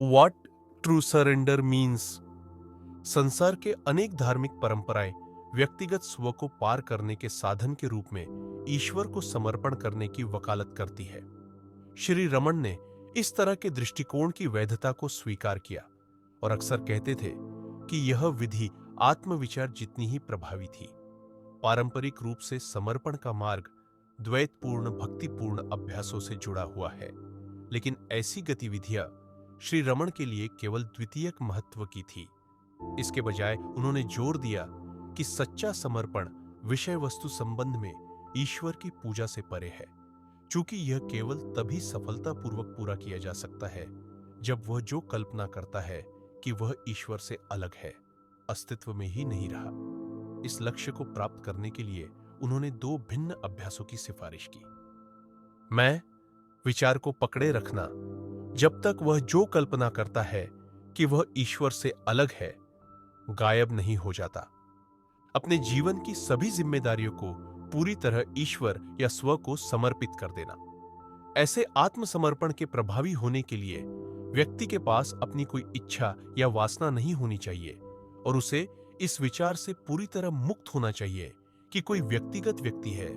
What true surrender means. संसार के अनेक धार्मिक परंपराएं व्यक्तिगत स्व को पार करने के साधन के रूप में ईश्वर को समर्पण करने की वकालत करती है। श्री रमन ने इस तरह के दृष्टिकोण की वैधता को स्वीकार किया और अक्सर कहते थे कि यह विधि आत्मविचार जितनी ही प्रभावी थी। पारंपरिक रूप से समर्पण का मार्ग द्वैतपूर्ण भक्तिपूर्ण अभ्यासों से जुड़ा हुआ है, लेकिन ऐसी गतिविधियां श्री रमन के लिए केवल द्वितीयक महत्व की थी। इसके बजाय उन्होंने जोर दिया कि सच्चा समर्पण विषय वस्तु संबंध में ईश्वर की पूजा से परे है, चूंकि यह केवल तभी सफलतापूर्वक पूरा किया जा सकता है जब वह जो कल्पना करता है कि वह ईश्वर से अलग है, अस्तित्व में ही नहीं रहा। इस लक्ष्य को प्राप्त करने के लिए उन्होंने दो भिन्न अभ्यासों की सिफारिश की। मैं विचार को पकड़े रखना जब तक वह जो कल्पना करता है कि वह ईश्वर से अलग है गायब नहीं हो जाता। अपने जीवन की सभी जिम्मेदारियों को पूरी तरह ईश्वर या स्व को समर्पित कर देना। ऐसे आत्मसमर्पण के प्रभावी होने के लिए व्यक्ति के पास अपनी कोई इच्छा या वासना नहीं होनी चाहिए और उसे इस विचार से पूरी तरह मुक्त होना चाहिए कि कोई व्यक्तिगत व्यक्ति है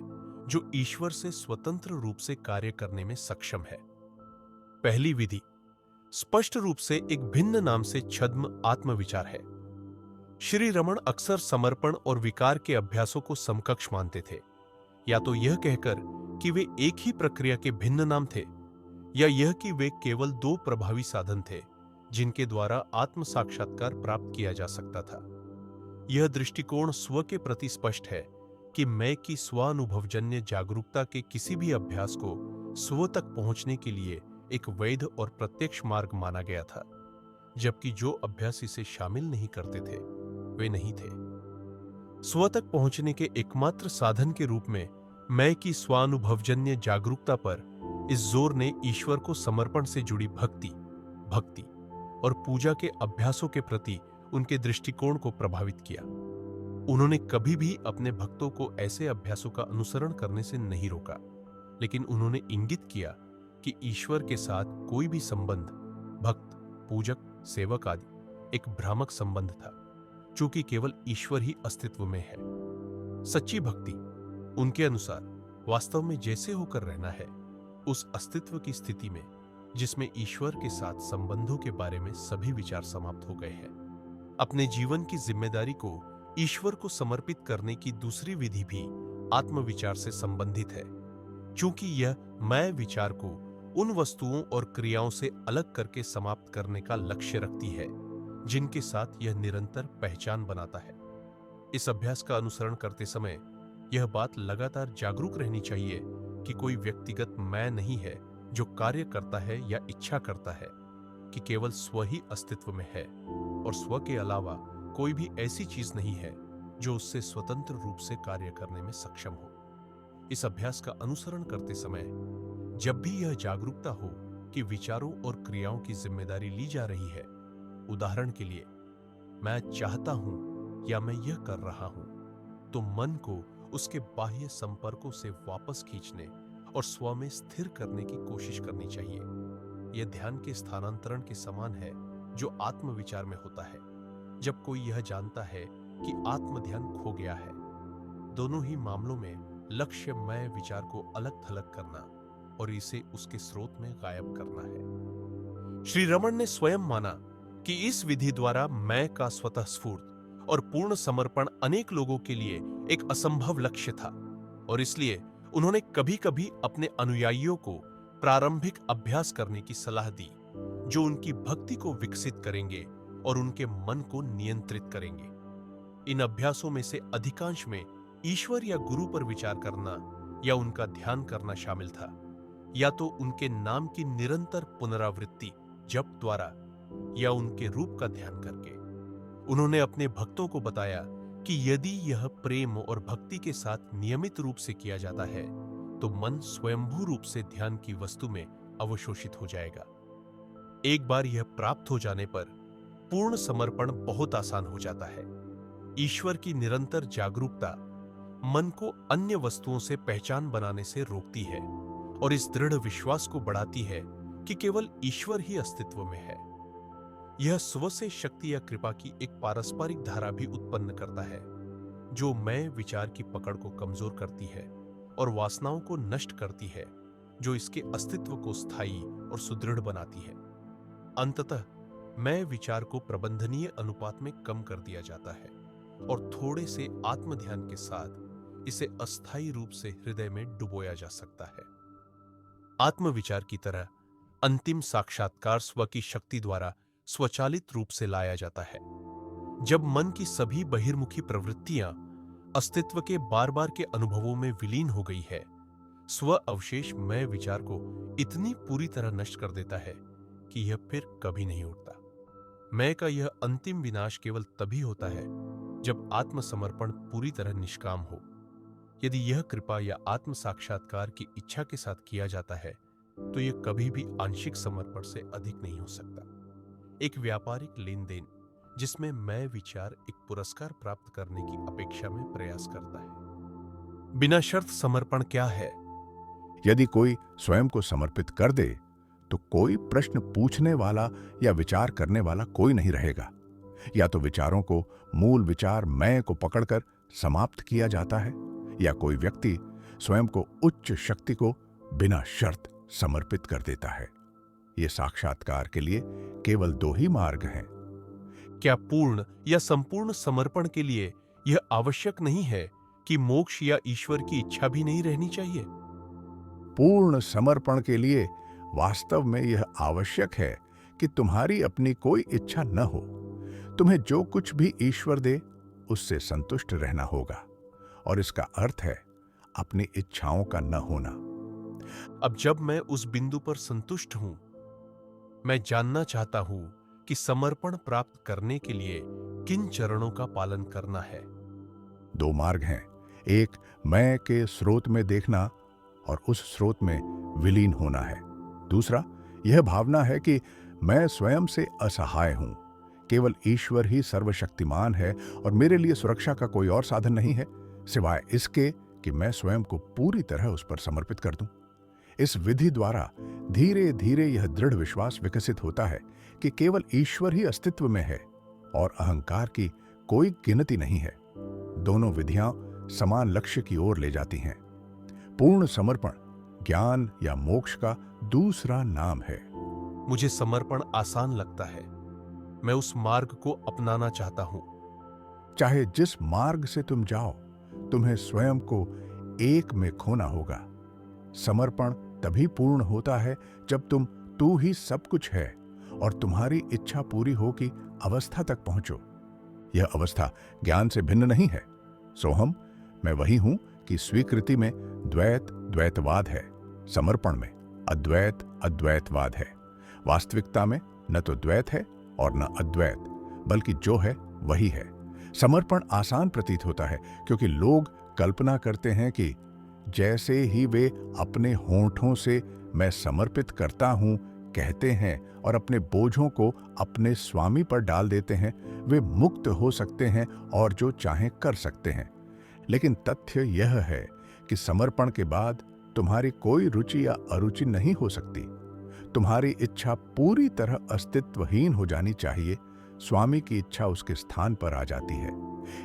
जो ईश्वर से स्वतंत्र रूप से कार्य करने में सक्षम है। पहली विधि स्पष्ट रूप से एक भिन्न नाम से छद्म आत्मविचार है। श्री रमन अक्सर समर्पण और विकार के अभ्यासों को समकक्ष मानते थे, या तो यह कहकर कि वे एक ही प्रक्रिया के भिन्न नाम थे, या यह कि वे केवल दो प्रभावी साधन थे जिनके द्वारा आत्म साक्षात्कार प्राप्त किया जा सकता था। यह दृष्टिकोण स्व के प्रति स्पष्ट है कि मैं की स्वानुभवजन्य जागरूकता के किसी भी अभ्यास को स्व तक पहुंचने के लिए एक वैध और प्रत्यक्ष मार्ग माना गया था, जबकि जो अभ्यास इसे शामिल नहीं करते थे वे नहीं थे। स्व तक पहुंचने के एकमात्र साधन के रूप में मैं की स्वानुभवजन्य जागरूकता पर इस जोर ने ईश्वर को समर्पण से जुड़ी भक्ति और पूजा के अभ्यासों के प्रति उनके दृष्टिकोण को प्रभावित किया। उन्होंने कभी भी अपने भक्तों को ऐसे अभ्यासों का अनुसरण करने से नहीं रोका, लेकिन उन्होंने इंगित किया कि ईश्वर के साथ कोई भी संबंध भक्त, पूजक, सेवक आदि एक भ्रामक संबंध था, चूंकि केवल ईश्वर ही अस्तित्व में है। सच्ची भक्ति उनके अनुसार वास्तव में जैसे होकर रहना है, उस अस्तित्व की स्थिति में जिसमें ईश्वर के साथ संबंधों के बारे में सभी विचार समाप्त हो गए हैं। अपने जीवन की जिम्मेदारी को ईश्वर को समर्पित करने की दूसरी विधि भी आत्मविचार से संबंधित है, क्योंकि यह मैं विचार को उन वस्तुओं और क्रियाओं से अलग करके समाप्त करने का लक्ष्य रखती है जिनके साथ यह निरंतर पहचान बनाता है। इस अभ्यास का अनुसरण करते समय यह बात लगातार जागरूक रहनी चाहिए कि कोई व्यक्तिगत मैं नहीं है जो कार्य करता है या इच्छा करता है, कि केवल स्व ही अस्तित्व में है और स्व के अलावा कोई भी ऐसी चीज नहीं है जो उससे स्वतंत्र रूप से कार्य करने में सक्षम हो। इस अभ्यास का अनुसरण करते समय जब भी यह जागरूकता हो कि विचारों और क्रियाओं की जिम्मेदारी ली जा रही है, उदाहरण के लिए मैं चाहता हूं या मैं यह कर रहा हूं, तो मन को उसके बाह्य संपर्कों से वापस खींचने और स्व में स्थिर करने की कोशिश करनी चाहिए। यह ध्यान के स्थानांतरण के समान है जो आत्मविचार में होता है, जब कोई यह जानता है कि आत्म ध्यान खो गया है। दोनों ही मामलों में लक्ष्य मैं विचार को अलग थलग करना और इसे उसके स्रोत में गायब करना है। श्री रमन ने स्वयं माना कि इस विधि द्वारा मैं का स्वतः स्फूर्त और पूर्ण समर्पण अनेक लोगों के लिए एक असंभव लक्ष्य था, और इसलिए उन्होंने कभी-कभी अपने अनुयायियों को प्रारंभिक अभ्यास करने की सलाह दी जो उनकी भक्ति को विकसित करेंगे और उनके मन को नियंत्रित करेंगे। इन अभ्यासों में से अधिकांश में ईश्वर या गुरु पर विचार करना या उनका ध्यान करना शामिल था, या तो उनके नाम की निरंतर पुनरावृत्ति जप द्वारा या उनके रूप का ध्यान करके। उन्होंने अपने भक्तों को बताया कि यदि यह प्रेम और भक्ति के साथ नियमित रूप से किया जाता है तो मन स्वयंभू रूप से ध्यान की वस्तु में अवशोषित हो जाएगा। एक बार यह प्राप्त हो जाने पर पूर्ण समर्पण बहुत आसान हो जाता है। ईश्वर की निरंतर जागरूकता मन को अन्य वस्तुओं से पहचान बनाने से रोकती है और इस दृढ़ विश्वास को बढ़ाती है कि केवल ईश्वर ही अस्तित्व में है। यह स्व से शक्ति या कृपा की एक पारस्परिक धारा भी उत्पन्न करता है, जो मैं विचार की पकड़ को कमजोर करती है और वासनाओं को नष्ट करती है, जो इसके अस्तित्व को स्थायी और सुदृढ़ बनाती है। अंततः मैं विचार को प्रबंधनीय अनुपात में कम कर दिया जाता है और थोड़े से आत्मध्यान के साथ इसे अस्थायी रूप से हृदय में डुबोया जा सकता है। आत्मविचार की तरह अंतिम साक्षात्कार स्व की शक्ति द्वारा स्वचालित रूप से लाया जाता है। जब मन की सभी बहिर्मुखी प्रवृत्तियां अस्तित्व के बार बार के अनुभवों में विलीन हो गई है, स्व अवशेष मैं विचार को इतनी पूरी तरह नष्ट कर देता है कि यह फिर कभी नहीं उठता। मैं का यह अंतिम विनाश केवल तभी होता है जब आत्मसमर्पण पूरी तरह निष्काम हो। यदि यह कृपा या आत्म साक्षात्कार की इच्छा के साथ किया जाता है तो यह कभी भी आंशिक समर्पण से अधिक नहीं हो सकता। एक व्यापारिक लेन देन जिसमें मैं विचार एक पुरस्कार प्राप्त करने की अपेक्षा में प्रयास करता है। बिना शर्त समर्पण क्या है? यदि कोई स्वयं को समर्पित कर दे तो कोई प्रश्न पूछने वाला या विचार करने वाला कोई नहीं रहेगा। या तो विचारों को मूल विचार मैं को पकड़कर समाप्त किया जाता है, या कोई व्यक्ति स्वयं को उच्च शक्ति को बिना शर्त समर्पित कर देता है। ये साक्षात्कार के लिए केवल दो ही मार्ग हैं। क्या पूर्ण या संपूर्ण समर्पण के लिए यह आवश्यक नहीं है कि मोक्ष या ईश्वर की इच्छा भी नहीं रहनी चाहिए? पूर्ण समर्पण के लिए वास्तव में यह आवश्यक है कि तुम्हारी अपनी कोई इच्छा न हो। तुम्हें जो कुछ भी ईश्वर दे उससे संतुष्ट रहना होगा, और इसका अर्थ है अपनी इच्छाओं का न होना। अब जब मैं उस बिंदु पर संतुष्ट हूं, मैं जानना चाहता हूं कि समर्पण प्राप्त करने के लिए किन चरणों का पालन करना है। दो मार्ग हैं, एक मैं के स्रोत में देखना और उस स्रोत में विलीन होना है। दूसरा यह भावना है कि मैं स्वयं से असहाय हूं, केवल ईश्वर ही सर्वशक्तिमान है और मेरे लिए सुरक्षा का कोई और साधन नहीं है सिवाय इसके कि मैं स्वयं को पूरी तरह उस पर समर्पित कर दूं। इस विधि द्वारा धीरे धीरे यह दृढ़ विश्वास विकसित होता है कि केवल ईश्वर ही अस्तित्व में है और अहंकार की कोई गिनती नहीं है। दोनों विधियां समान लक्ष्य की ओर ले जाती हैं। पूर्ण समर्पण ज्ञान या मोक्ष का दूसरा नाम है। मुझे समर्पण आसान लगता है। मैं उस मार्ग को अपनाना चाहता हूं। चाहे जिस मार्ग से तुम जाओ, तुम्हें स्वयं को एक में खोना होगा। समर्पण तभी पूर्ण होता है जब तू ही सब कुछ है और तुम्हारी इच्छा पूरी हो की अवस्था तक पहुंचो। यह अवस्था ज्ञान से भिन्न नहीं है। सोहम, मैं वही हूं कि स्वीकृति में द्वैत द्वैतवाद है, समर्पण में अद्वैत अद्वैतवाद है। वास्तविकता में न तो द्वैत है और न अद्वैत, बल्कि जो है वही है। समर्पण आसान प्रतीत होता है क्योंकि लोग कल्पना करते हैं कि जैसे ही वे अपने होंठों से मैं समर्पित करता हूं कहते हैं और अपने बोझों को अपने स्वामी पर डाल देते हैं, वे मुक्त हो सकते हैं और जो चाहें कर सकते हैं। लेकिन तथ्य यह है कि समर्पण के बाद तुम्हारी कोई रुचि या अरुचि नहीं हो सकती। तुम्हारी इच्छा पूरी तरह अस्तित्वहीन हो जानी चाहिए। स्वामी की इच्छा उसके स्थान पर आ जाती है।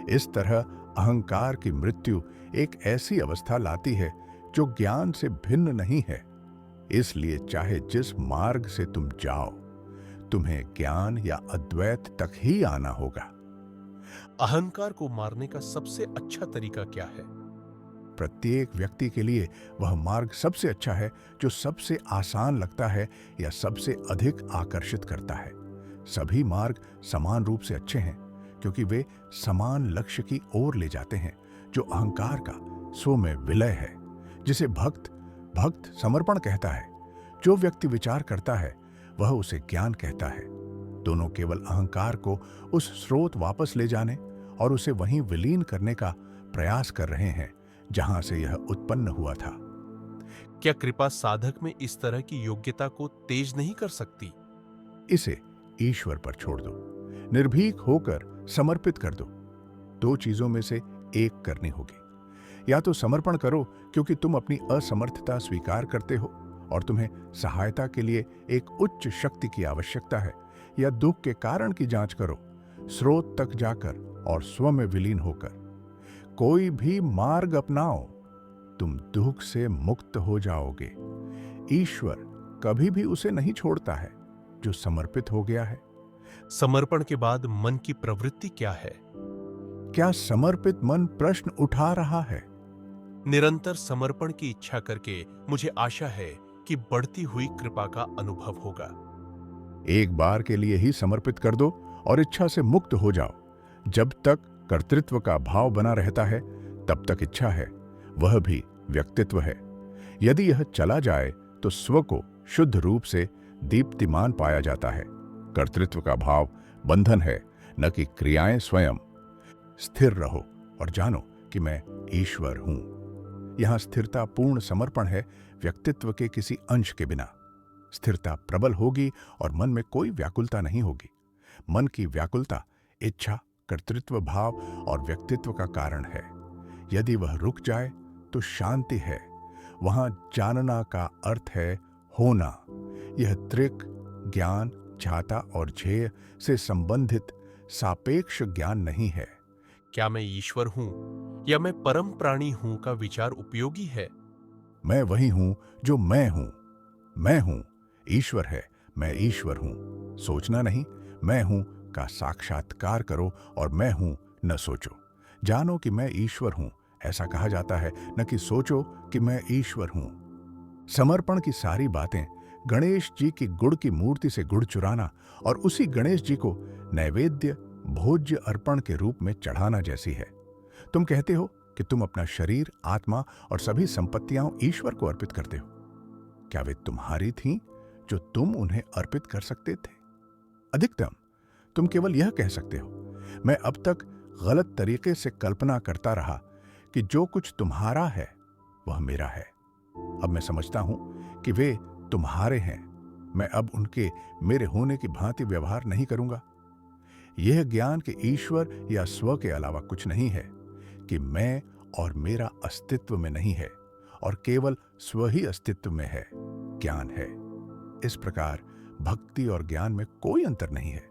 इस तरह अहंकार की मृत्यु एक ऐसी अवस्था लाती है जो ज्ञान से भिन्न नहीं है। इसलिए चाहे जिस मार्ग से तुम जाओ, तुम्हें ज्ञान या अद्वैत तक ही आना होगा। अहंकार को मारने का सबसे अच्छा तरीका क्या है? प्रत्येक व्यक्ति के लिए वह मार्ग सबसे अच्छा है जो सबसे आसान लगता है या सबसे अधिक आकर्षित करता है। सभी मार्ग समान रूप से अच्छे हैं क्योंकि वे समान लक्ष्य की ओर ले जाते हैं, जो अहंकार का स्व में विलय है, जिसे भक्त समर्पण कहता है। जो व्यक्ति विचार करता है वह उसे ज्ञान कहता है। दोनों केवल अहंकार को उस स्रोत वापस ले जाने और उसे वहीं विलीन करने का प्रयास कर रहे हैं जहां से यह उत्पन्न हुआ था। क्या कृपा साधक में इस तरह की योग्यता को तेज नहीं कर सकती? इसे ईश्वर पर छोड़ दो, निर्भीक होकर समर्पित कर दो। दो चीजों में से एक करनी होगी। या तो समर्पण करो क्योंकि तुम अपनी असमर्थता स्वीकार करते हो और तुम्हें सहायता के लिए एक उच्च शक्ति की आवश्यकता है, या दुख के कारण की जांच करो, स्रोत तक जाकर और स्व में विलीन होकर कोई भी मार्ग अपनाओ, तुम दुख से मुक्त हो जाओगे। ईश्वर कभी भी उसे नहीं छोड़ता है जो समर्पित हो गया है। समर्पण के बाद मन की प्रवृत्ति क्या है? क्या समर्पित मन प्रश्न उठा रहा है? निरंतर समर्पण की इच्छा करके मुझे आशा है कि बढ़ती हुई कृपा का अनुभव होगा। एक बार के लिए ही समर्पित कर दो और इच्छा से मुक्त हो जाओ। जब तक कर्तृत्व का भाव बना रहता है तब तक इच्छा है, वह भी व्यक्तित्व है। यदि यह चला जाए तो स्व को शुद्ध रूप से दीप्तिमान पाया जाता है। कर्तृत्व का भाव बंधन है, न कि क्रियाएं स्वयं। स्थिर रहो और जानो कि मैं ईश्वर हूं। यहां स्थिरता पूर्ण समर्पण है, व्यक्तित्व के किसी अंश के बिना। स्थिरता प्रबल होगी और मन में कोई व्याकुलता नहीं होगी। मन की व्याकुलता इच्छा, कर्तृत्व भाव और व्यक्तित्व का कारण है। यदि वह रुक जाए तो शांति है। वहां जानना का अर्थ है होना। यह त्रिक, ज्ञान, छाता और झेय से संबंधित सापेक्ष ज्ञान नहीं है। क्या मैं ईश्वर हूं या मैं परम प्राणी हूं का विचार उपयोगी है। मैं वही हूं जो मैं हूं। मैं हूं, ईश्वर है, मैं ईश्वर हूं। सोचना नहीं, मैं हूं का साक्षात्कार करो और मैं हूं न सोचो। जानो कि मैं ईश्वर हूं, ऐसा कहा जाता है, न कि सोचो कि मैं ईश्वर हूं। समर्पण की सारी बातें गणेश जी की गुड़ की मूर्ति से गुड़ चुराना और उसी गणेश जी को नैवेद्य भोज्य अर्पण के रूप में चढ़ाना जैसी है। तुम कहते हो कि तुम अपना शरीर, आत्मा और सभी संपत्तियां ईश्वर को अर्पित करते हो। क्या वे तुम्हारी थीं जो तुम उन्हें अर्पित कर सकते थे? अधिकतम तुम केवल यह कह सकते हो, मैं अब तक गलत तरीके से कल्पना करता रहा कि जो कुछ तुम्हारा है वह मेरा है। अब मैं समझता हूं कि वे तुम्हारे हैं। मैं अब उनके मेरे होने की भांति व्यवहार नहीं करूंगा। यह ज्ञान कि ईश्वर या स्व के अलावा कुछ नहीं है, कि मैं और मेरा अस्तित्व में नहीं है और केवल स्व ही अस्तित्व में है, ज्ञान है। इस प्रकार भक्ति और ज्ञान में कोई अंतर नहीं है।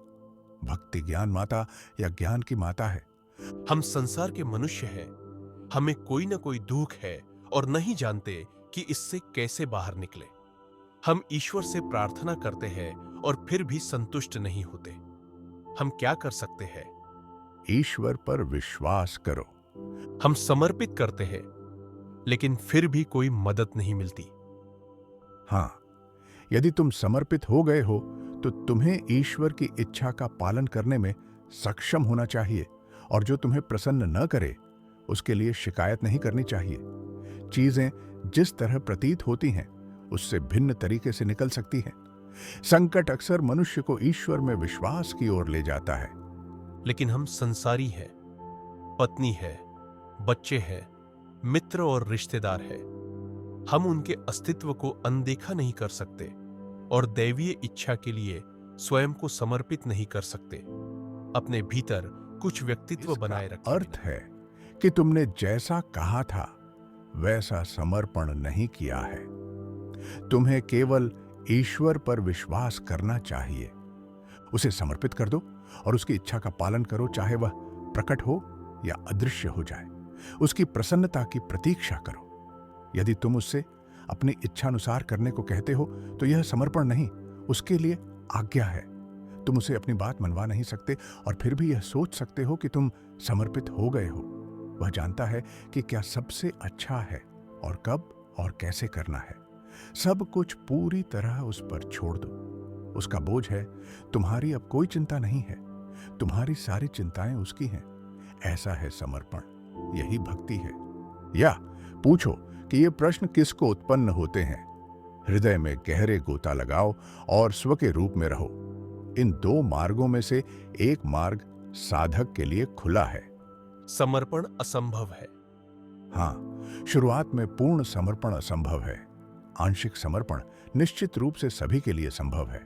भक्ति ज्ञान माता या ज्ञान की माता है। हम संसार के मनुष्य हैं। हमें कोई न कोई दुख है और नहीं जानते कि इससे कैसे बाहर निकले। हम ईश्वर से प्रार्थना करते हैं और फिर भी संतुष्ट नहीं होते। हम क्या कर सकते हैं? ईश्वर पर विश्वास करो। हम समर्पित करते हैं, लेकिन फिर भी कोई मदद नहीं मिलती। हां, यदि तुम समर्पित हो गए हो तो तुम्हें ईश्वर की इच्छा का पालन करने में सक्षम होना चाहिए और जो तुम्हें प्रसन्न न करे उसके लिए शिकायत नहीं करनी चाहिए। चीजें जिस तरह प्रतीत होती हैं उससे भिन्न तरीके से निकल सकती हैं। संकट अक्सर मनुष्य को ईश्वर में विश्वास की ओर ले जाता है। लेकिन हम संसारी हैं, पत्नी है, बच्चे हैं, मित्र और रिश्तेदार हैं। हम उनके अस्तित्व को अनदेखा नहीं कर सकते और दैवीय इच्छा के लिए स्वयं को समर्पित नहीं कर सकते। अपने भीतर कुछ व्यक्तित्व बनाए रखते। अर्थ है कि तुमने जैसा कहा था वैसा समर्पण नहीं किया है। तुम्हें केवल ईश्वर पर विश्वास करना चाहिए। उसे समर्पित कर दो और उसकी इच्छा का पालन करो, चाहे वह प्रकट हो या अदृश्य हो जाए। उसकी प्रसन्नता की प्रतीक्षा करो। यदि तुम उससे अपनी इच्छानुसार करने को कहते हो तो यह समर्पण नहीं, उसके लिए आज्ञा है। तुम उसे अपनी बात मनवा नहीं सकते और फिर भी यह सोच सकते हो कि तुम समर्पित हो गए हो। वह जानता है कि क्या सबसे अच्छा है और कब और कैसे करना है। सब कुछ पूरी तरह उस पर छोड़ दो। उसका बोझ है, तुम्हारी अब कोई चिंता नहीं है। तुम्हारी सारी चिंताएं उसकी हैं। ऐसा है समर्पण, यही भक्ति है। या पूछो कि ये प्रश्न किसको उत्पन्न होते हैं। हृदय में गहरे गोता लगाओ और स्व के रूप में रहो। इन दो मार्गों में से एक मार्ग साधक के लिए खुला है। समर्पण असंभव है। हां, शुरुआत में पूर्ण समर्पण असंभव है। आंशिक समर्पण निश्चित रूप से सभी के लिए संभव है।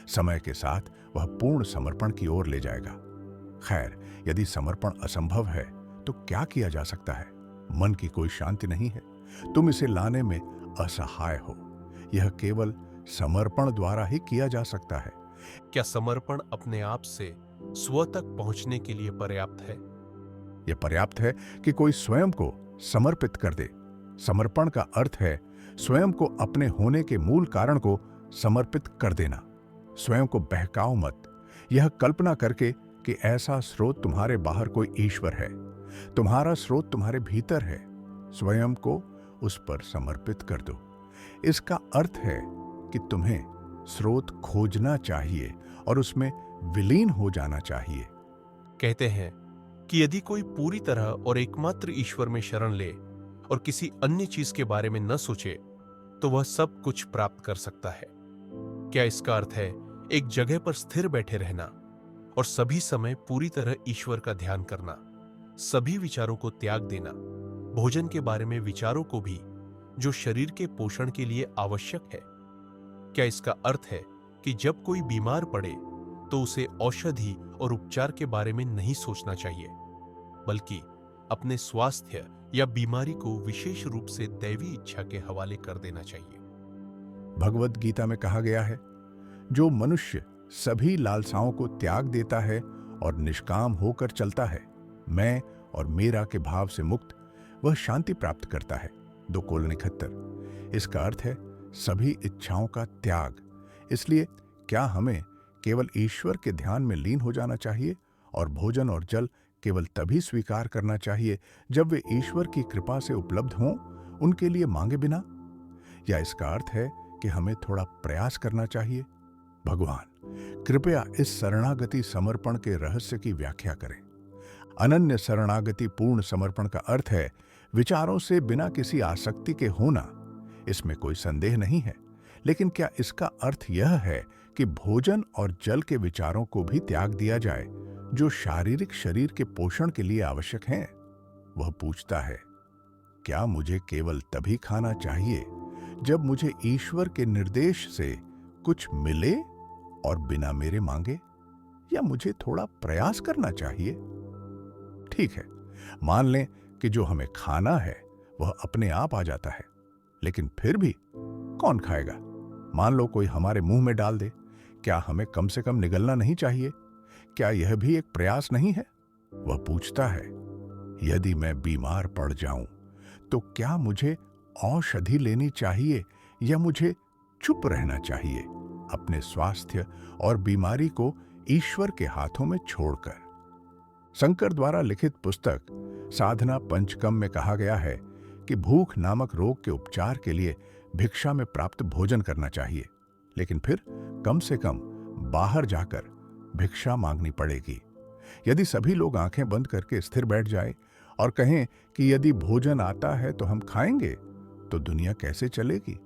समय के साथ वह पूर्ण समर्पण की ओर ले जाएगा। खैर, यदि समर्पण असंभव है तो क्या किया जा सकता है? मन की कोई शांति नहीं है। तुम इसे लाने में असहाय हो। यह केवल समर्पण द्वारा ही किया जा सकता है। क्या समर्पण अपने आप से स्व तक पहुंचने के लिए पर्याप्त है? यह पर्याप्त है कि कोई स्वयं को समर्पित कर दे। समर्पण का अर्थ है स्वयं को अपने होने के मूल कारण को समर्पित कर देना। स्वयं को बहकाओ मत, यह कल्पना करके कि ऐसा स्रोत तुम्हारे बाहर कोई ईश्वर है। तुम्हारा स्रोत तुम्हारे भीतर है। स्वयं को उस पर समर्पित कर दो। इसका अर्थ है कि तुम्हें स्रोत खोजना चाहिए और उसमें विलीन हो जाना चाहिए। कहते हैं कि यदि कोई पूरी तरह और एकमात्र ईश्वर में शरण ले और किसी अन्य चीज के बारे में न सोचे तो वह सब कुछ प्राप्त कर सकता है। क्या इसका अर्थ है एक जगह पर स्थिर बैठे रहना और सभी समय पूरी तरह ईश्वर का ध्यान करना, सभी विचारों को त्याग देना, भोजन के बारे में विचारों को भी जो शरीर के पोषण के लिए आवश्यक है? क्या इसका अर्थ है कि जब कोई बीमार पड़े तो उसे औषधि और उपचार के बारे में नहीं सोचना चाहिए, बल्कि अपने स्वास्थ्य या बीमारी को विशेष रूप से दैवी इच्छा के हवाले कर देना चाहिए? भगवत गीता में कहा गया है, जो मनुष्य सभी लालसाओं को त्याग देता है और निष्काम होकर चलता है, मैं और मेरा के भाव से मुक्त, वह शांति प्राप्त करता है। 2:71। इसका अर्थ है सभी इच्छाओं का त्याग। इसलिए क्या हमें केवल ईश्वर के ध्यान में लीन हो जाना चाहिए और भोजन और जल केवल तभी स्वीकार करना चाहिए जब वे ईश्वर की कृपा से उपलब्ध हों, उनके लिए मांगे बिना? या इसका अर्थ है कि हमें थोड़ा प्रयास करना चाहिए? भगवान कृपया इस शरणागति समर्पण के रहस्य की व्याख्या करें। अनन्य शरणागति पूर्ण समर्पण का अर्थ है विचारों से बिना किसी आसक्ति के होना। इसमें कोई संदेह नहीं है, लेकिन क्या इसका अर्थ यह है कि भोजन और जल के विचारों को भी त्याग दिया जाए जो शारीरिक शरीर के पोषण के लिए आवश्यक हैं? वह पूछता है, क्या मुझे केवल तभी खाना चाहिए जब मुझे ईश्वर के निर्देश से कुछ मिले और बिना मेरे मांगे, या मुझे थोड़ा प्रयास करना चाहिए? ठीक है, मान लें कि जो हमें खाना है वह अपने आप आ जाता है, लेकिन फिर भी कौन खाएगा? मान लो कोई हमारे मुंह में डाल दे, क्या हमें कम से कम निगलना नहीं चाहिए? क्या यह भी एक प्रयास नहीं है? वह पूछता है, यदि मैं बीमार पड़ जाऊं तो क्या मुझे औषधि लेनी चाहिए या मुझे चुप रहना चाहिए, अपने स्वास्थ्य और बीमारी को ईश्वर के हाथों में छोड़कर? शंकर द्वारा लिखित पुस्तक साधना पंचकम में कहा गया है कि भूख नामक रोग के उपचार के लिए भिक्षा में प्राप्त भोजन करना चाहिए, लेकिन फिर कम से कम बाहर जाकर भिक्षा मांगनी पड़ेगी। यदि सभी लोग आंखें बंद करके स्थिर बैठ जाएं और कहें कि यदि भोजन आता है तो हम खाएंगे, तो दुनिया कैसे चलेगी?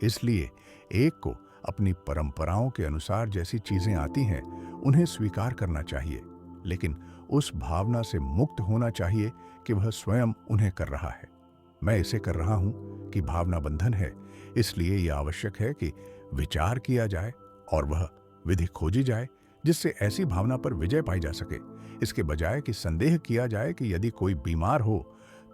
इसलिए एक को अपनी परंपराओं के अनुसार जैसी चीजें आती हैं उन्हें स्वीकार करना चाहिए, लेकिन उस भावना से मुक्त होना चाहिए कि वह स्वयं उन्हें कर रहा है। मैं इसे कर रहा हूं कि भावना बंधन है, इसलिए यह आवश्यक है कि विचार किया जाए और वह विधि खोजी जाए जिससे ऐसी भावना पर विजय पाई जा सके, इसके बजाय कि संदेह किया जाए कि यदि कोई बीमार हो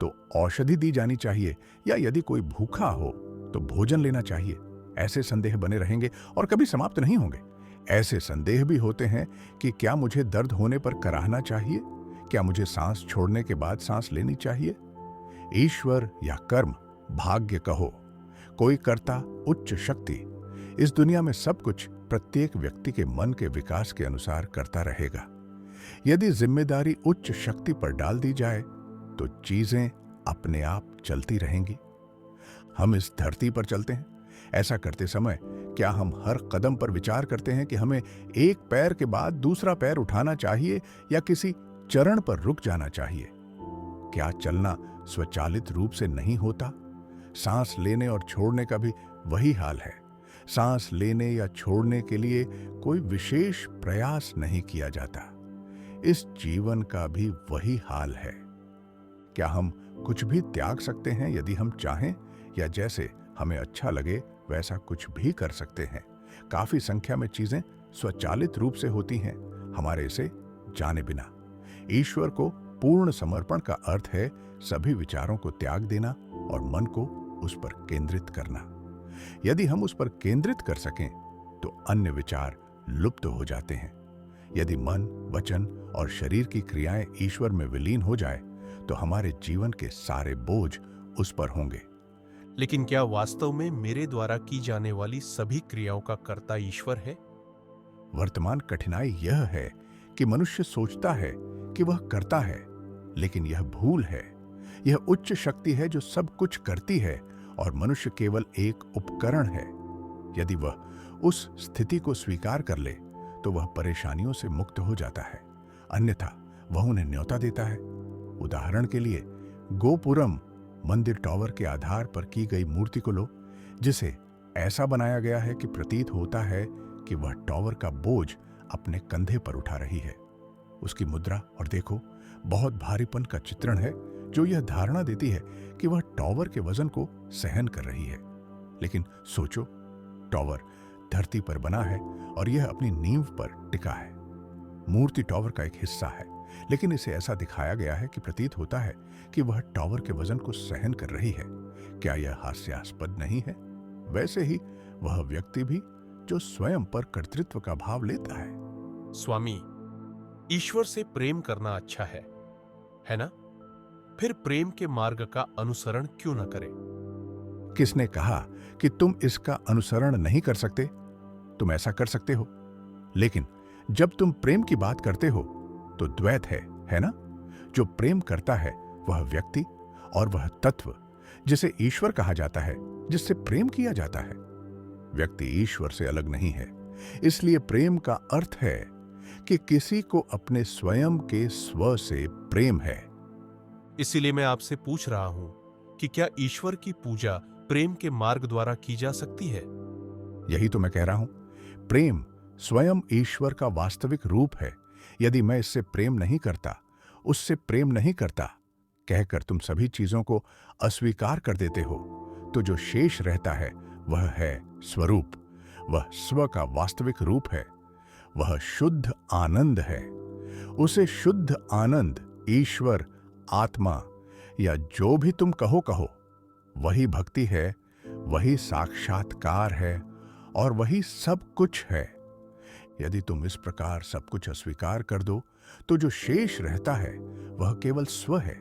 तो औषधि दी जानी चाहिए या यदि कोई भूखा हो तो भोजन लेना चाहिए। ऐसे संदेह बने रहेंगे और कभी समाप्त नहीं होंगे। ऐसे संदेह भी होते हैं कि क्या मुझे दर्द होने पर कराहना चाहिए, क्या मुझे सांस छोड़ने के बाद सांस लेनी चाहिए? ईश्वर या कर्म, भाग्य कहो, कोई कर्ता, उच्च शक्ति, इस दुनिया में सब कुछ प्रत्येक व्यक्ति के मन के विकास के अनुसार करता रहेगा। यदि जिम्मेदारी उच्च शक्ति पर डाल दी जाए तो चीजें अपने आप चलती रहेंगी। हम इस धरती पर चलते हैं, ऐसा करते समय क्या हम हर कदम पर विचार करते हैं कि हमें एक पैर के बाद दूसरा पैर उठाना चाहिए या किसी चरण पर रुक जाना चाहिए? क्या चलना स्वचालित रूप से नहीं होता? सांस लेने और छोड़ने का भी वही हाल है। सांस लेने या छोड़ने के लिए कोई विशेष प्रयास नहीं किया जाता। इस जीवन का भी वही हाल है। क्या हम कुछ भी त्याग सकते हैं यदि हम चाहें, या जैसे हमें अच्छा लगे वैसा कुछ भी कर सकते हैं? काफी संख्या में चीजें स्वचालित रूप से होती हैं, हमारे इसे जाने बिना। ईश्वर को पूर्ण समर्पण का अर्थ है सभी विचारों को त्याग देना और मन को उस पर केंद्रित करना। यदि हम उस पर केंद्रित कर सकें तो अन्य विचार लुप्त हो जाते हैं। यदि मन, वचन और शरीर की क्रियाएं ईश्वर में विलीन हो जाए तो हमारे जीवन के सारे बोझ उस पर होंगे। लेकिन क्या वास्तव में मेरे द्वारा की जाने वाली सभी क्रियाओं का कर्ता ईश्वर है? वर्तमान कठिनाई यह है कि मनुष्य सोचता है कि वह करता है, लेकिन यह भूल है। यह उच्च शक्ति है जो सब कुछ करती है और मनुष्य केवल एक उपकरण है। यदि वह उस स्थिति को स्वीकार कर ले तो वह परेशानियों से मुक्त हो जाता है, अन्यथा वह उन्हें न्योता देता है। उदाहरण के लिए गोपुरम मंदिर टॉवर के आधार पर की गई मूर्ति को लो, जिसे ऐसा बनाया गया है कि प्रतीत होता है कि वह टॉवर का बोझ अपने कंधे पर उठा रही है। उसकी मुद्रा और देखो, बहुत भारीपन का चित्रण है जो यह धारणा देती है कि वह टॉवर के वजन को सहन कर रही है। लेकिन सोचो, टॉवर धरती पर बना है और यह अपनी नींव पर टिका है। मूर्ति टॉवर का एक हिस्सा है, लेकिन इसे ऐसा दिखाया गया है कि प्रतीत होता है कि वह टॉवर के वजन को सहन कर रही है। क्या यह हास्यास्पद नहीं है? वैसे ही वह व्यक्ति भी जो स्वयं पर कर्तृत्व का भाव लेता है। स्वामी, ईश्वर से प्रेम करना अच्छा है ना? फिर प्रेम के मार्ग का अनुसरण क्यों न करें? किसने कहा कि तुम इसका अनुसरण नहीं कर सकते? तुम ऐसा कर सकते हो, लेकिन जब तुम प्रेम की बात करते हो तो द्वैत है ना? जो प्रेम करता है वह व्यक्ति और वह तत्व जिसे ईश्वर कहा जाता है, जिससे प्रेम किया जाता है। व्यक्ति ईश्वर से अलग नहीं है। इसलिए प्रेम का अर्थ है कि किसी को अपने स्वयं के स्व से प्रेम है। इसीलिए मैं आपसे पूछ रहा हूं कि क्या ईश्वर की पूजा प्रेम के मार्ग द्वारा की जा सकती है? यही तो मैं कह रहा हूं। प्रेम स्वयं ईश्वर का वास्तविक रूप है। यदि मैं इससे प्रेम नहीं करता, उससे प्रेम नहीं करता कहकर तुम सभी चीजों को अस्वीकार कर देते हो, तो जो शेष रहता है वह है स्वरूप। वह स्व का वास्तविक रूप है। वह शुद्ध आनंद है। उसे शुद्ध आनंद, ईश्वर, आत्मा या जो भी तुम कहो, वही भक्ति है, वही साक्षात्कार है और वही सब कुछ है। यदि तुम इस प्रकार सब कुछ अस्वीकार कर दो तो जो शेष रहता है वह केवल स्व है।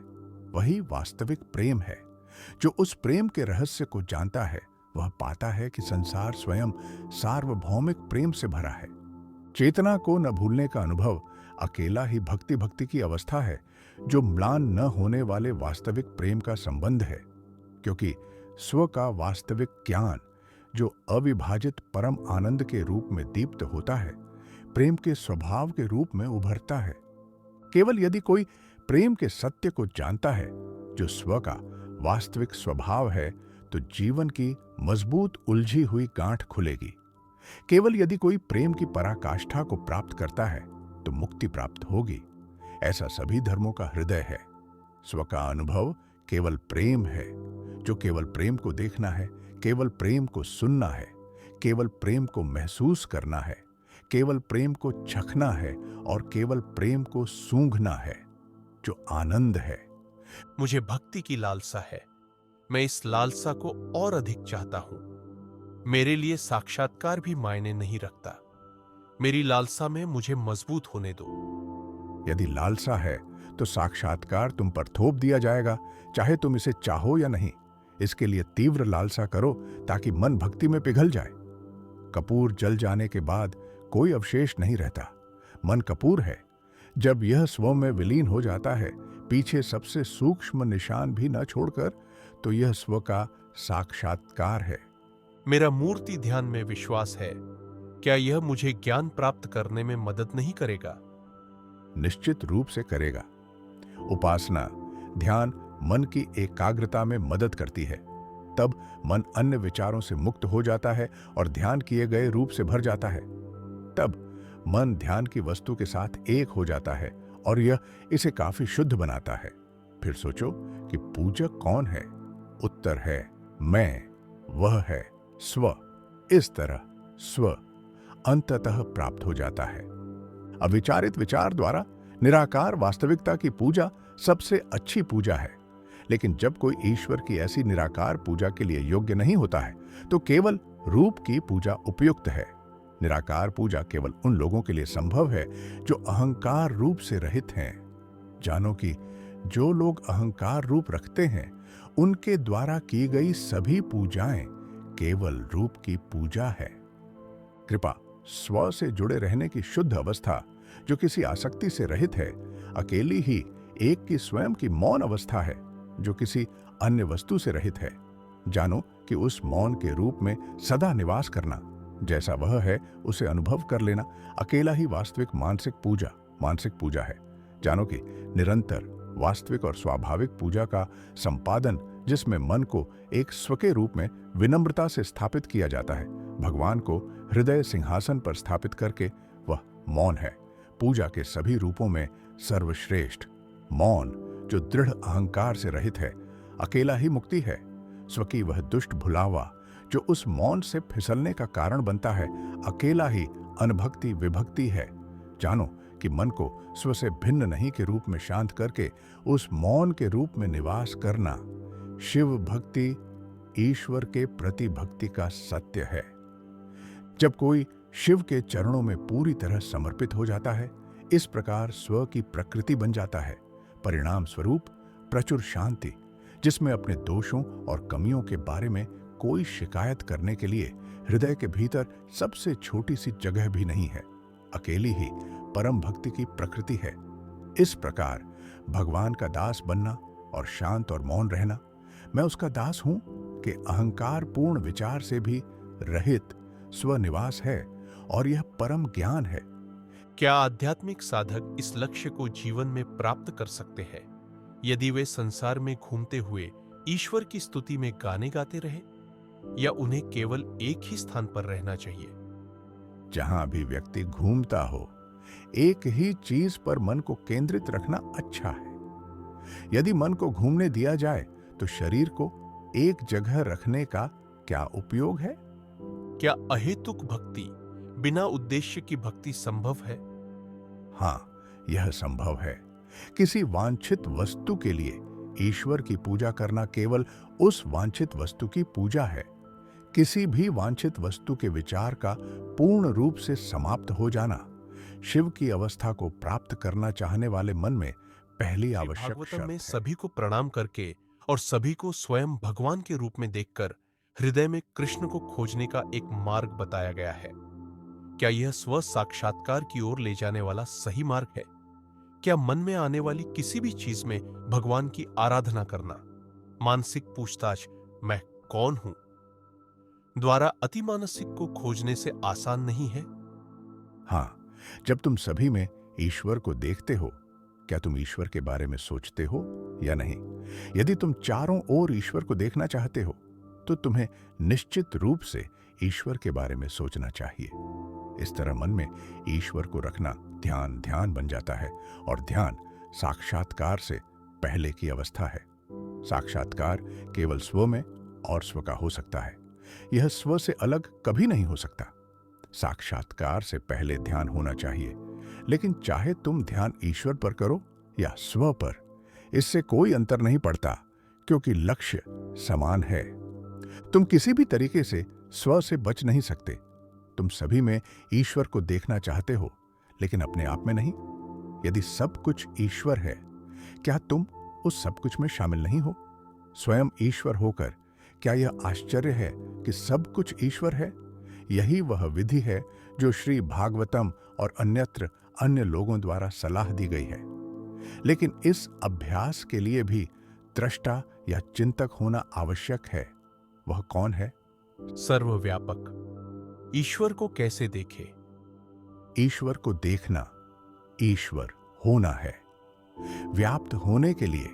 वही वास्तविक प्रेम है। जो उस प्रेम के रहस्य को जानता है वह पाता है कि संसार स्वयं सार्वभौमिक प्रेम से भरा है। चेतना को न भूलने का अनुभव अकेला ही भक्ति की अवस्था है, जो म्लान न होने वाले वास्तविक प्रेम का संबंध है। क्योंकि स्व का वास्तविक ज्ञान, जो अविभाजित परम आनंद के रूप में दीप्त होता है, प्रेम के स्वभाव के रूप में उभरता है। केवल यदि कोई प्रेम के सत्य को जानता है, जो स्व का वास्तविक स्वभाव है, तो जीवन की मजबूत उलझी हुई गांठ खुलेगी। केवल यदि कोई प्रेम की पराकाष्ठा को प्राप्त करता है तो मुक्ति प्राप्त होगी। ऐसा सभी धर्मों का हृदय है। स्व का अनुभव केवल प्रेम है। जो केवल प्रेम को देखना है, केवल प्रेम को सुनना है, केवल प्रेम को महसूस करना है, केवल प्रेम को चखना है और केवल प्रेम को सूंघना है, जो आनंद है। मुझे भक्ति की लालसा है। मैं इस लालसा को और अधिक चाहता हूं। मेरे लिए साक्षात्कार भी मायने नहीं रखता। मेरी लालसा में मुझे मजबूत होने दो। यदि लालसा है तो साक्षात्कार तुम पर थोप दिया जाएगा, चाहे तुम इसे चाहो या नहीं। इसके लिए तीव्र लालसा करो ताकि मन भक्ति में पिघल जाए। कपूर जल जाने के बाद कोई अवशेष नहीं रहता। मन कपूर है। जब यह स्व में विलीन हो जाता है, पीछे सबसे सूक्ष्म निशान भी न छोड़कर, तो यह स्व का साक्षात्कार है। मेरा मूर्ति ध्यान में विश्वास है। क्या यह मुझे ज्ञान प्राप्त करने में मदद नहीं करेगा? निश्चित रूप से करेगा। उपासना, ध्यान मन की एकाग्रता में मदद करती है। तब मन अन्य विचारों से मुक्त हो जाता है और ध्यान किए गए रूप से भर जाता है। तब मन ध्यान की वस्तु के साथ एक हो जाता है और यह इसे काफी शुद्ध बनाता है। फिर सोचो कि पूजक कौन है? उत्तर है मैं। वह है स्व। इस तरह स्व अंततः प्राप्त हो जाता है। अविचारित विचार द्वारा निराकार वास्तविकता की पूजा सबसे अच्छी पूजा है। लेकिन जब कोई ईश्वर की ऐसी निराकार पूजा के लिए योग्य नहीं होता है, तो केवल रूप की पूजा उपयुक्त है। निराकार पूजा केवल उन लोगों के लिए संभव है जो अहंकार रूप से रहित हैं। जानो कि जो लोग अहंकार रूप रखते हैं उनके द्वारा की गई सभी पूजाएं केवल रूप की पूजा है। कृपा स्व से जुड़े रहने की शुद्ध अवस्था जो किसी आसक्ति से रहित है, अकेली ही एक की स्वयं की मौन अवस्था है जो किसी अन्य वस्तु से रहित है। जानो कि उस मौन के रूप में सदा निवास करना, जैसा वह है उसे अनुभव कर लेना, अकेला ही वास्तविक मानसिक पूजा है। जानो कि निरंतर वास्तविक और स्वाभाविक पूजा का संपादन, जिसमें मन को एक स्व के रूप में विनम्रता से स्थापित किया जाता है, भगवान को हृदय सिंहासन पर स्थापित करके, वह मौन है। पूजा के सभी रूपों में सर्वश्रेष्ठ मौन जो दृढ़ अहंकार से रहित है, अकेला ही मुक्ति है। स्व की वह दुष्ट भुलावा जो उस मौन से फिसलने का कारण बनता है, अकेला ही अनभक्ति विभक्ति है। जानो कि मन को स्व से भिन्न नहीं के रूप में शांत करके उस मौन के रूप में निवास करना शिव भक्ति, ईश्वर के प्रति भक्ति का सत्य है। जब कोई शिव के चरणों में पूरी तरह समर्पित हो जाता है, इस प्रकार स्व की प्रकृति बन जाता है। परिणाम स्वरूप प्रचुर शांति, जिसमें अपने दोषों और कमियों के बारे में कोई शिकायत करने के लिए हृदय के भीतर सबसे छोटी सी जगह भी नहीं है। अकेली ही परम भक्ति की प्रकृति है। इस प्रकार भगवान का दास बनना और शांत और मौन रहना, मैं उसका दास हूं कि अहंकार पूर्ण विचार से भी रहित स्वनिवास है, और यह परम ज्ञान है। क्या आध्यात्मिक साधक इस लक्ष्य को जीवन में प्राप्त कर सकते हैं यदि वे संसार में घूमते हुए ईश्वर की स्तुति में गाने गाते रहे, या उन्हें केवल एक ही स्थान पर रहना चाहिए? जहां भी व्यक्ति घूमता हो, एक ही चीज पर मन को केंद्रित रखना अच्छा है। यदि मन को घूमने दिया जाए तो शरीर को एक जगह रखने का क्या उपयोग है? क्या अहेतुक भक्ति, बिना उद्देश्य की भक्ति संभव है? हाँ, यह संभव है। किसी वांछित वस्तु के लिए ईश्वर की पूजा करना केवल उस वांछित वस्तु की पूजा है। किसी भी वांछित वस्तु के विचार का पूर्ण रूप से समाप्त हो जाना शिव की अवस्था को प्राप्त करना चाहने वाले मन में पहली आवश्यक भागवतम शर्त में है। सभी को प्रणाम करके और सभी को स्वयं भगवान के रूप में देखकर हृदय में कृष्ण को खोजने का एक मार्ग बताया गया है। क्या यह स्व साक्षात्कार की ओर ले जाने वाला सही मार्ग है? क्या मन में आने वाली किसी भी चीज में भगवान की आराधना करना, मानसिक पूछताछ मैं कौन हूं द्वारा अतिमानसिक को खोजने से आसान नहीं है? हाँ, जब तुम सभी में ईश्वर को देखते हो, क्या तुम ईश्वर के बारे में सोचते हो या नहीं? यदि तुम चारों ओर ईश्वर को देखना चाहते हो तो तुम्हें निश्चित रूप से ईश्वर के बारे में सोचना चाहिए। इस तरह मन में ईश्वर को रखना ध्यान बन जाता है, और ध्यान साक्षात्कार से पहले की अवस्था है। साक्षात्कार केवल स्व में और स्व का हो सकता है। यह स्व से अलग कभी नहीं हो सकता। साक्षात्कार से पहले ध्यान होना चाहिए, लेकिन चाहे तुम ध्यान ईश्वर पर करो या स्व पर, इससे कोई अंतर नहीं पड़ता, क्योंकि लक्ष्य समान है। तुम किसी भी तरीके से स्व से बच नहीं सकते। तुम सभी में ईश्वर को देखना चाहते हो, लेकिन अपने आप में नहीं। यदि सब कुछ ईश्वर है, क्या तुम उस सब कुछ में शामिल नहीं हो? स्वयं ईश्वर होकर क्या यह आश्चर्य है कि सब कुछ ईश्वर है? यही वह विधि है जो श्री भागवतम और अन्यत्र अन्य लोगों द्वारा सलाह दी गई है। लेकिन इस अभ्यास के लिए भी दृष्टा या चिंतक होना आवश्यक है। वह कौन है? सर्वव्यापक ईश्वर को कैसे देखे? ईश्वर को देखना ईश्वर होना है। व्याप्त होने के लिए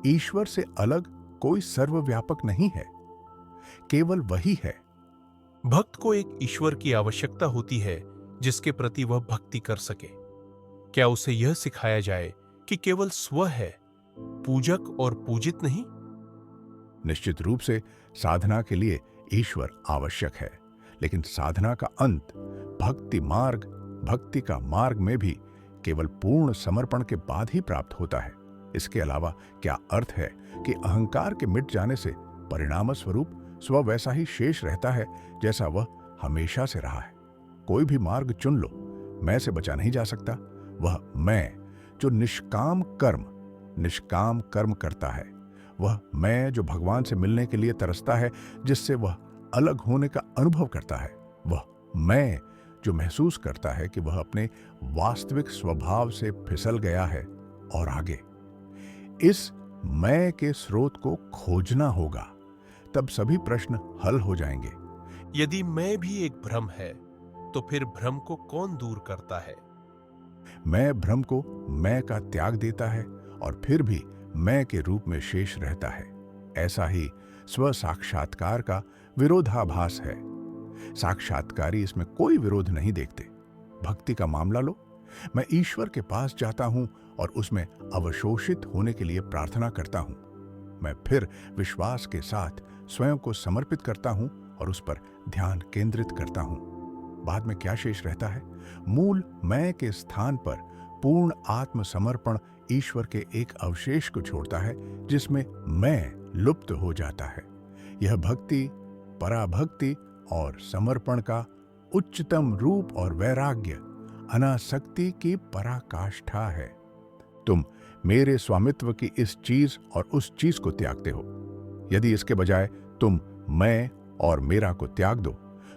ईश्वर से अलग कोई सर्वव्यापक नहीं है, केवल वही है। भक्त को एक ईश्वर की आवश्यकता होती है जिसके प्रति वह भक्ति कर सके। क्या उसे यह सिखाया जाए कि केवल स्व है, पूजक और पूजित नहीं? निश्चित रूप से साधना के लिए ईश्वर आवश्यक है, लेकिन साधना का अंत भक्ति का मार्ग में भी केवल पूर्ण समर्पण के बाद ही प्राप्त होता है। इसके अलावा क्या अर्थ है कि अहंकार के मिट जाने से परिणाम स्वरूप स्व वैसा ही शेष रहता है जैसा वह हमेशा से रहा है? कोई भी मार्ग चुन लो, मैं से बचा नहीं जा सकता। वह मैं जो निष्काम कर्म करता है, वह मैं जो भगवान से मिलने के लिए तरसता है, जिससे वह अलग होने का अनुभव करता है, वह मैं जो महसूस करता है कि वह अपने वास्तविक स्वभाव से फिसल गया है और आगे। इस मैं के स्रोत को खोजना होगा, तब सभी प्रश्न हल हो जाएंगे। यदि मैं भी एक भ्रम है, तो फिर भ्रम को कौन दूर करता है? मैं भ्रम को मैं का त्याग देता है और फिर भी मैं के रूप में शेष रहता है। ऐसा ही स्व साक्षात्कार का विरोधाभास है। साक्षात्कारी इसमें कोई विरोध नहीं देखते। भक्ति का मामला लो, मैं ईश्वर के पास जाता हूं और उसमें अवशोषित होने के लिए प्रार्थना करता हूं। मैं फिर विश्वास के साथ स्वयं को समर्पित करता हूं और उस पर ध्यान केंद्रित करता हूं। बाद में क्या शेष रहता है? मूल मैं के स्थान पर पूर्ण आत्मसमर्पण ईश्वर के एक अवशेष को छोड़ता है, जिसमें मैं लुप्त हो जाता है। यह भक्ति, पराभक्ति और समर्पण का उच्चतम रूप और वैराग्य अनासक्ति की पराकाष्ठा है। तुम मेरे स्वामित्व की इस चीज और उस चीज को त्यागते हो। यदि इसके बजाय तुम मैं और मेरा को त्याग दो,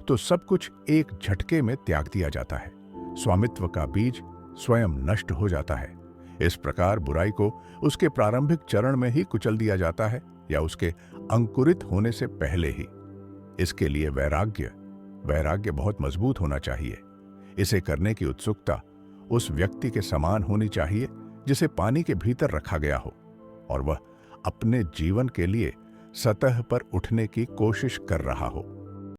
तो सब कुछ एक झटके में त्याग दिया जाता है। स्वामित्व का बीज स्वयं नष्ट हो जाता है। इस प्रकार बुराई को उसके प्रारंभिक चरण में ही कुचल दिया जाता है या उसके अंकुरित होने से पहले ही। इसके लिए वैराग्य बहुत मजबूत होना चाहिए। इसे करने की उत्सुकता उस व्यक्ति के समान होनी चाहिए जिसे पानी के भीतर रखा गया हो और वह अपने जीवन के लिए सतह पर उठने की कोशिश कर रहा हो।